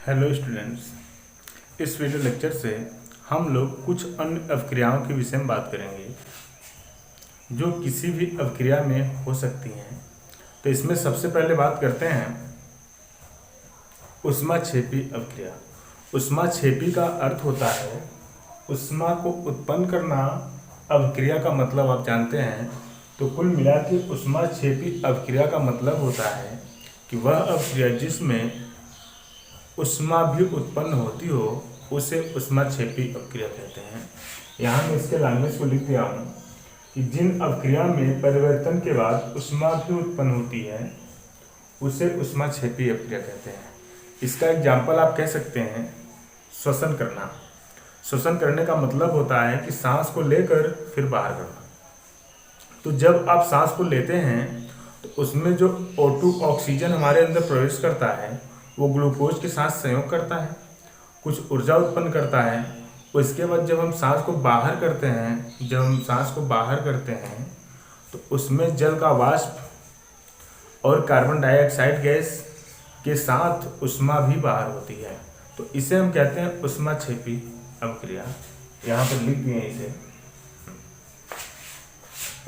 Hello students, इस video lecture से हम लोग कुछ अन्य अवक्रियाओं के विषय में बात करेंगे जो किसी भी अवक्रिया में हो सकती हैं। तो इसमें सबसे पहले बात करते हैं ऊष्माक्षेपी अवक्रिया। ऊष्माक्षेपी का अर्थ होता है ऊष्मा को उत्पन्न करना। अवक्रिया का मतलब आप जानते हैं। तो कुल मिला के ऊष्माक्षेपी अवक्रिया का मतलब होता है कि वह अवक्रिया जिसमें ऊष्मा भी उत्पन्न होती हो उसे ऊष्माक्षेपी अवक्रिया कहते हैं। यहाँ मैं इसके लैंग्वेज को लिख दिया हूँ कि जिन अवक्रिया में परिवर्तन के बाद ऊष्मा भी उत्पन्न होती है उसे ऊष्माक्षेपी अवक्रिया कहते हैं। इसका एग्जाम्पल आप कह सकते हैं श्वसन करना। श्वसन करने का मतलब होता है कि सांस को लेकर फिर बाहर करना। तो जब आप सांस को लेते हैं तो उसमें जो O2 ऑक्सीजन हमारे अंदर प्रवेश करता है वो ग्लूकोज के साथ संयोग करता है, कुछ ऊर्जा उत्पन्न करता है। उसके बाद जब हम सांस को बाहर करते हैं तो उसमें जल का वाष्प और कार्बन डाइऑक्साइड गैस के साथ ऊष्मा भी बाहर होती है। तो इसे हम कहते हैं ऊष्माक्षेपी अवक्रिया। यहाँ पर लिख दिए इसे।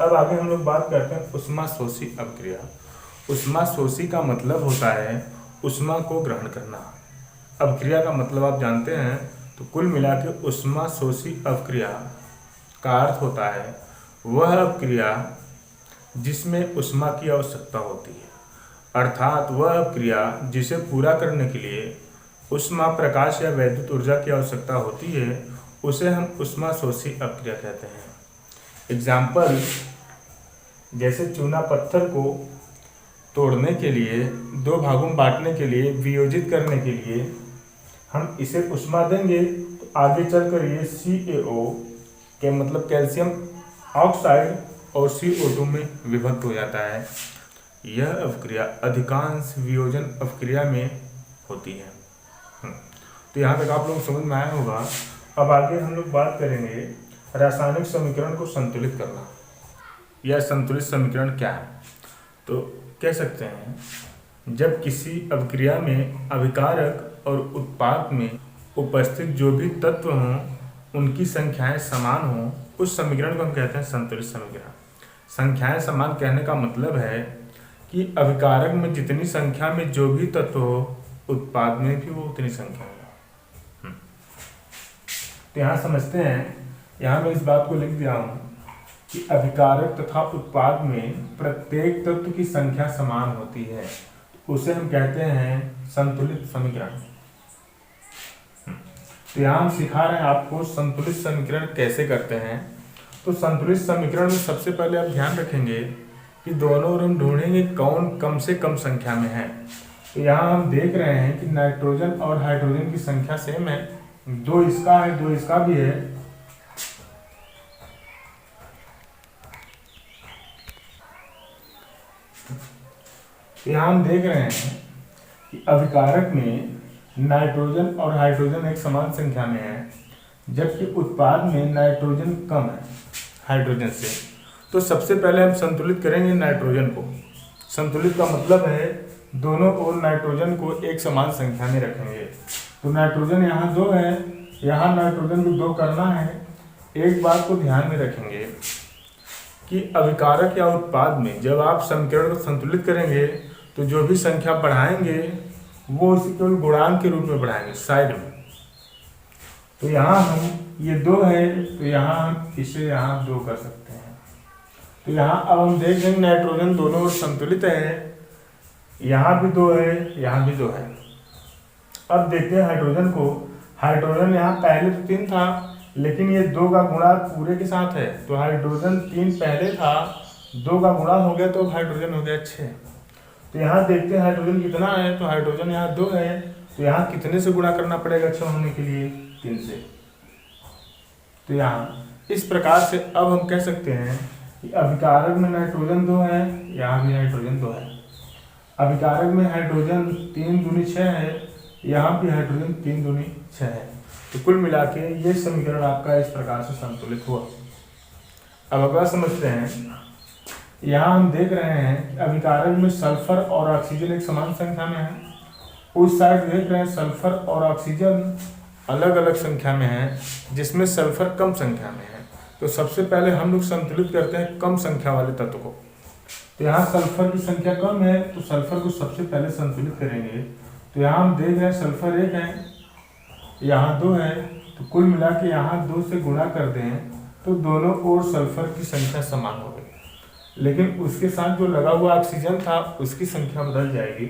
अब आगे हम लोग बात करते हैं ऊष्माशोषी अवक्रिया। ऊष्माशोषी का मतलब होता है ऊष्मा को ग्रहण करना। अवक्रिया का मतलब आप जानते हैं। तो कुल मिला के ऊष्माशोषी अवक्रिया का अर्थ होता है वह अवक्रिया जिसमें ऊष्मा की आवश्यकता होती है, अर्थात वह अवक्रिया जिसे पूरा करने के लिए ऊष्मा, प्रकाश या वैद्युत ऊर्जा की आवश्यकता होती है उसे हम ऊष्माशोषी अवक्रिया कहते हैं। एग्जाम्पल, जैसे चूना पत्थर को तोड़ने के लिए, दो भागों में बांटने के लिए, वियोजित करने के लिए हम इसे ऊष्मा देंगे तो आगे चलकर ये CaO के मतलब कैल्शियम ऑक्साइड और CO2 में विभक्त हो जाता है। यह अवक्रिया अधिकांश वियोजन अवक्रिया में होती है। तो यहाँ तक आप लोग समझ में आया होगा। अब आगे हम लोग बात करेंगे रासायनिक समीकरण को संतुलित करना। यह संतुलित समीकरण क्या है? तो कह सकते हैं जब किसी अवक्रिया में अभिकारक और उत्पाद में उपस्थित जो भी तत्व हों उनकी संख्याएं समान हों, उस समीकरण को हम कहते हैं संतुलित समीकरण। संख्याएं समान कहने का मतलब है कि अभिकारक में जितनी संख्या में जो भी तत्व हो उत्पाद में भी वो उतनी संख्या हो। तो यहाँ समझते हैं, यहाँ मैं इस बात को लिख दिया हूँ कि अभिकारक तथा उत्पाद में प्रत्येक तत्व की संख्या समान होती है, उसे हम कहते हैं संतुलित समीकरण। तो यहाँ हम सिखा रहे हैं आपको संतुलित समीकरण कैसे करते हैं। तो संतुलित समीकरण में सबसे पहले आप ध्यान रखेंगे कि दोनों ओर हम ढूंढेंगे कौन कम से कम संख्या में है। तो यहाँ हम देख रहे हैं कि नाइट्रोजन और हाइड्रोजन की संख्या सेम है, 2 इसका है 2 इसका भी है। यहाँ हम देख रहे हैं कि अभिकारक में नाइट्रोजन और हाइड्रोजन एक समान संख्या में है, जबकि उत्पाद में नाइट्रोजन कम है हाइड्रोजन से। तो सबसे पहले हम संतुलित करेंगे नाइट्रोजन को। संतुलित का मतलब है दोनों ओर नाइट्रोजन को एक समान संख्या में रखेंगे। तो नाइट्रोजन यहाँ 2 है, यहाँ नाइट्रोजन को 2 करना है। एक बात को ध्यान में रखेंगे कि अभिकारक या उत्पाद में जब आप समीकरण को संतुलित करेंगे तो जो भी संख्या बढ़ाएंगे वो उसे केवल गुणांक के रूप में बढ़ाएंगे साइड में। तो यहाँ हम ये 2 है तो यहाँ हम इसे यहाँ 2 कर सकते हैं। तो यहाँ अब हम देख रहे हैं नाइट्रोजन दोनों ओर संतुलित है, यहाँ भी 2 है यहाँ भी 2 है। अब देखते हैं हाइड्रोजन को। हाइड्रोजन यहाँ पहले तो 3 था लेकिन ये 2 का गुणा पूरे के साथ है। तो हाइड्रोजन 3 पहले था, 2 का गुणा हो गया तो हाइड्रोजन हो गया 6। तो यहाँ देखते हैं हाइड्रोजन कितना है। तो हाइड्रोजन यहाँ 2 है तो यहाँ कितने से गुणा करना पड़ेगा 6 होने के लिए? 3 से। तो यहाँ इस प्रकार से अब हम कह सकते हैं कि अभिकारक में नाइट्रोजन 2 है, यहाँ भी नाइट्रोजन 2 है। अभिकारक में हाइड्रोजन 3 दूनी 6 है, यहाँ भी हाइड्रोजन 3 दूनी 6 है। तो कुल मिला के ये समीकरण आपका इस प्रकार से संतुलित हुआ। अब अगला समझते हैं। यहाँ हम देख रहे हैं कि अभिकारक में सल्फर और ऑक्सीजन एक समान संख्या में है उस साइड देख रहे हैं सल्फर और ऑक्सीजन अलग अलग संख्या में है, जिसमें सल्फर कम संख्या में है। तो सबसे पहले हम लोग संतुलित करते हैं कम संख्या वाले तत्व को। तो यहाँ सल्फर की संख्या कम है, तो सल्फर को सबसे पहले संतुलित करेंगे। तो यहाँ हम देख रहे हैं सल्फर 1 है, यहाँ 2 है, तो कुल मिला के यहाँ 2 से गुणा कर दें तो दोनों ओर सल्फर की संख्या समान हो गई। लेकिन उसके साथ जो लगा हुआ ऑक्सीजन था उसकी संख्या बदल जाएगी।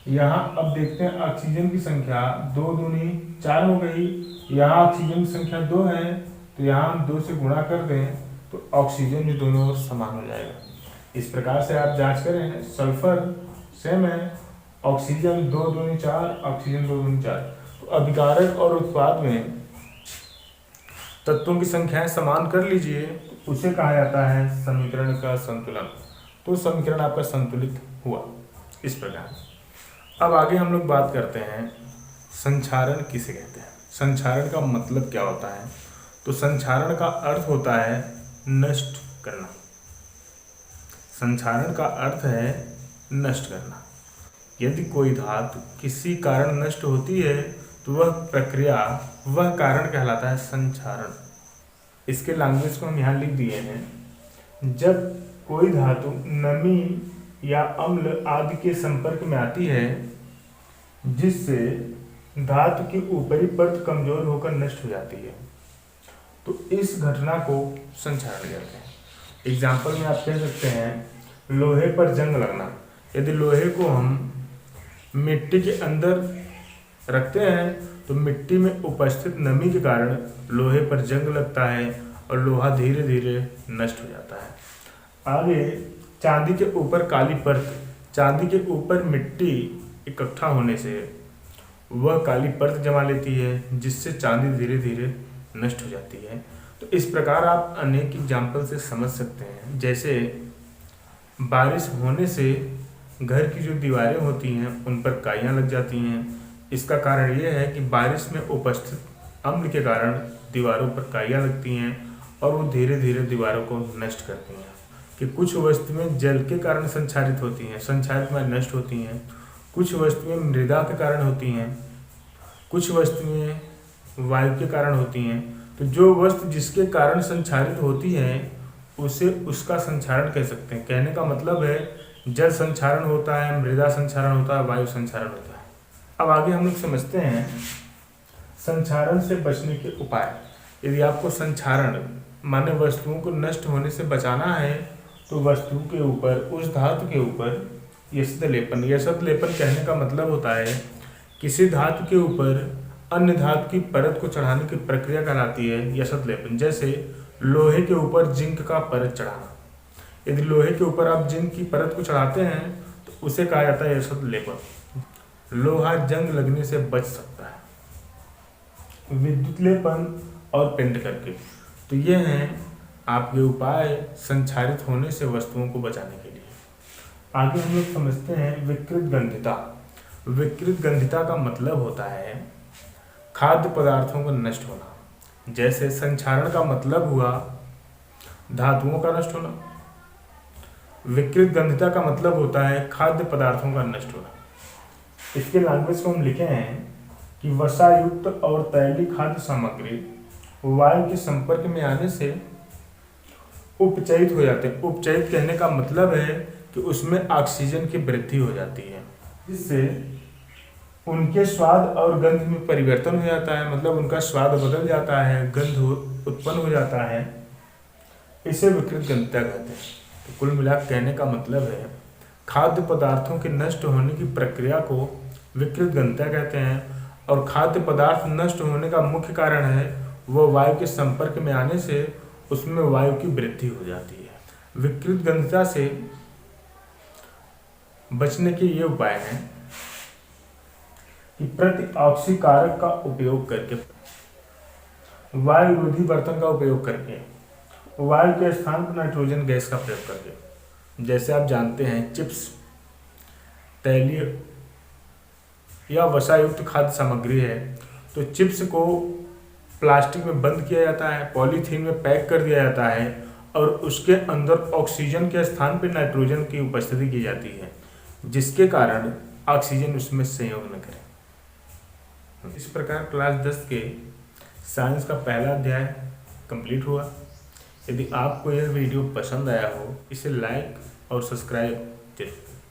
यहाँ अब देखते हैं ऑक्सीजन की संख्या 2 दूनी 4 हो गई। यहाँ ऑक्सीजन की संख्या 2 है, तो यहाँ हम 2 से गुणा कर दें तो ऑक्सीजन भी दोनों ओर समान हो जाएगा। इस प्रकार से आप जांच करें, सल्फर सेम है, ऑक्सीजन 2 दूनी 4, ऑक्सीजन 2 दूनी 4। तो अभिकारक और उत्पाद में तत्वों की संख्याएं समान कर लीजिए, तो उसे कहा जाता है समीकरण का संतुलन। तो समीकरण आपका संतुलित हुआ इस प्रकार। अब आगे हम लोग बात करते हैं संक्षारण किसे कहते हैं, संक्षारण का मतलब क्या होता है। तो संक्षारण का अर्थ होता है नष्ट करना। संक्षारण का अर्थ है नष्ट करना। यदि कोई धातु किसी कारण नष्ट होती है तो वह कारण कहलाता है संक्षारण। इसके लैंग्वेज को हम यहाँ लिख दिए हैं। जब कोई धातु नमी या अम्ल आदि के संपर्क में आती है जिससे धातु की ऊपरी परत कमजोर होकर नष्ट हो जाती है, तो इस घटना को संक्षारण कहते हैं। एग्जाम्पल में आप कह सकते हैं लोहे पर जंग लगना। यदि लोहे को हम मिट्टी के अंदर रखते हैं तो मिट्टी में उपस्थित नमी के कारण लोहे पर जंग लगता है और लोहा धीरे धीरे नष्ट हो जाता है। आगे चांदी के ऊपर काली परत, चांदी के ऊपर मिट्टी इकट्ठा होने से वह काली परत जमा लेती है जिससे चांदी धीरे धीरे नष्ट हो जाती है। तो इस प्रकार आप अनेक एग्जाम्पल से समझ सकते हैं। जैसे बारिश होने से घर की जो दीवारें होती हैं उन पर काइयाँ लग जाती हैं। इसका कारण यह है कि बारिश में उपस्थित अम्ल के कारण दीवारों पर काइयाँ लगती हैं और वो धीरे धीरे दीवारों को नष्ट करती हैं। कि कुछ वस्तुएं जल के कारण संक्षारित होती हैं, संक्षारित में नष्ट होती हैं। कुछ वस्तुएं मृदा के कारण होती हैं, कुछ वस्तुएं वायु के कारण होती हैं। तो जो वस्तु जिसके कारण संक्षारित होती है उसे उसका संक्षारण कह सकते हैं। कहने का मतलब है जल संक्षारण होता है, मृदा संक्षारण होता है, वायु संक्षारण होता है। अब आगे हम लोग समझते हैं संक्षारण से बचने के उपाय। यदि आपको संक्षारण माने वस्तुओं को नष्ट होने से बचाना है तो वस्तु के ऊपर, उस धातु के ऊपर यशद लेपन। यशद लेपन कहने का मतलब होता है किसी धातु के ऊपर अन्य धातु की परत को चढ़ाने की प्रक्रिया कहलाती है यशद लेपन। जैसे लोहे के ऊपर जिंक का परत चढ़ाना। यदि लोहे के ऊपर आप जिंक की परत को चढ़ाते हैं तो उसे कहा जाता है यशद लेपन। लोहा जंग लगने से बच सकता है। विद्युत लेपन और पेंट करके। तो ये हैं आपके उपाय संक्षारित होने से वस्तुओं को बचाने के लिए। आगे हम लोग समझते हैं विकृत गंधिता। विकृत गंधिता का मतलब होता है खाद्य पदार्थों का नष्ट होना। जैसे संक्षारण का मतलब हुआ धातुओं का नष्ट होना, विकृत गंधिता का मतलब होता है खाद्य पदार्थों का नष्ट होना। इसके लैंग्वेज को हम लिखे हैं कि वसायुक्त और तैलीय खाद्य सामग्री वायु के संपर्क में आने से उपचयित हो जाते हैं। उपचयित कहने का मतलब है कि उसमें ऑक्सीजन की वृद्धि हो जाती है, जिससे उनके स्वाद और गंध में परिवर्तन हो जाता है। मतलब उनका स्वाद बदल जाता है, गंध उत्पन्न हो जाता है। इसे विकृत गंधिता कहते हैं। तो कुल मिलाकर कहने का मतलब है खाद्य पदार्थों के नष्ट होने की प्रक्रिया को विकृत गंधिता कहते हैं। और खाद्य पदार्थ नष्ट होने का मुख्य कारण है वो वायु के संपर्क में आने से उसमें वायु की वृद्धि हो जाती है। विकृत गंधिता से बचने के ये उपाय हैं कि प्रति ऑक्सीकारक का उपयोग करके, वायु रोधी बर्तन का उपयोग करके, वायु के स्थान पर नाइट्रोजन गैस का प्रयोग करके। जैसे आप जानते हैं चिप्स तैलीय या वसायुक्त खाद्य सामग्री है, तो चिप्स को प्लास्टिक में बंद किया जाता है, पॉलीथीन में पैक कर दिया जाता है और उसके अंदर ऑक्सीजन के स्थान पर नाइट्रोजन की उपस्थिति की जाती है, जिसके कारण ऑक्सीजन उसमें संयोग न करे। इस प्रकार क्लास 10 के साइंस का पहला अध्याय कंप्लीट हुआ। यदि आपको यह वीडियो पसंद आया हो, इसे लाइक और सब्सक्राइब जरूर करें।